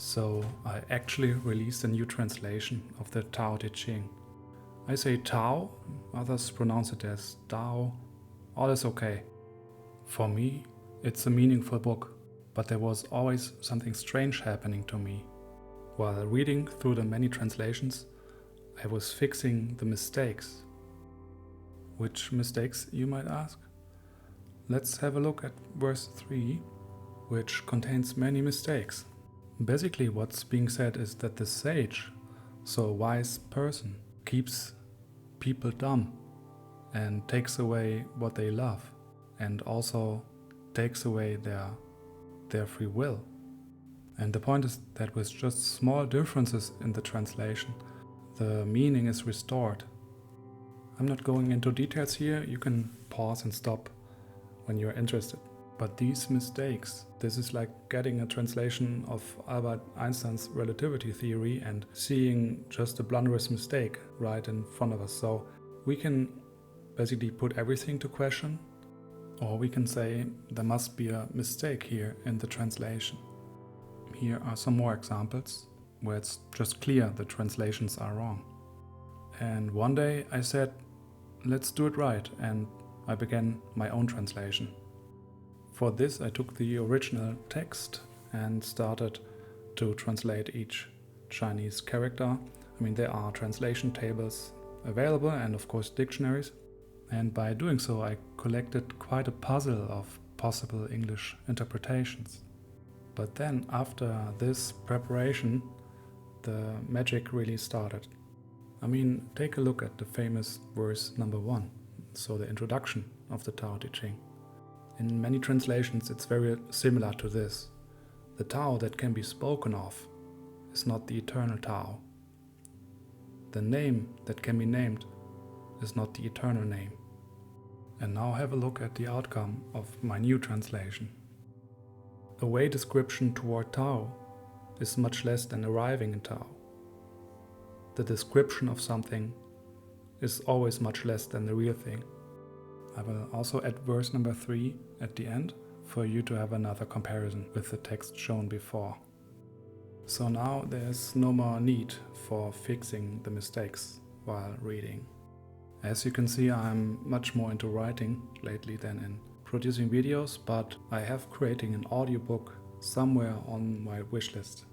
So I actually released a new translation of the Tao Te Ching. I say Tao, others pronounce it as Tao, all is okay. For me, it's a meaningful book, but there was always something strange happening to me. While reading through the many translations, I was fixing the mistakes. Which mistakes, you might ask? Let's have a look at verse 3, which contains many mistakes. Basically, what's being said is that the sage, so a wise person, keeps people dumb and takes away what they love and also takes away their free will. And the point is that with just small differences in the translation, the meaning is restored. I'm not going into details here, you can pause and stop when you're interested. But these mistakes, this is like getting a translation of Albert Einstein's relativity theory and seeing just a blunderous mistake right in front of us. So we can basically put everything to question, or we can say there must be a mistake here in the translation. Here are some more examples where it's just clear the translations are wrong. And one day I said, let's do it right, and I began my own translation. For this I took the original text and started to translate each Chinese character. I mean, there are translation tables available and of course dictionaries. And by doing so I collected quite a puzzle of possible English interpretations. But then after this preparation, the magic really started. I mean, take a look at the famous verse number 1, so the introduction of the Tao Te Ching. In many translations it's very similar to this. The Tao that can be spoken of is not the eternal Tao. The name that can be named is not the eternal name. And now have a look at the outcome of my new translation. A way description toward Tao is much less than arriving in Tao. The description of something is always much less than the real thing. I will also add verse number 3 at the end for you to have another comparison with the text shown before. So now there's no more need for fixing the mistakes while reading. As you can see, I'm much more into writing lately than in producing videos, but I have creating an audiobook somewhere on my wishlist.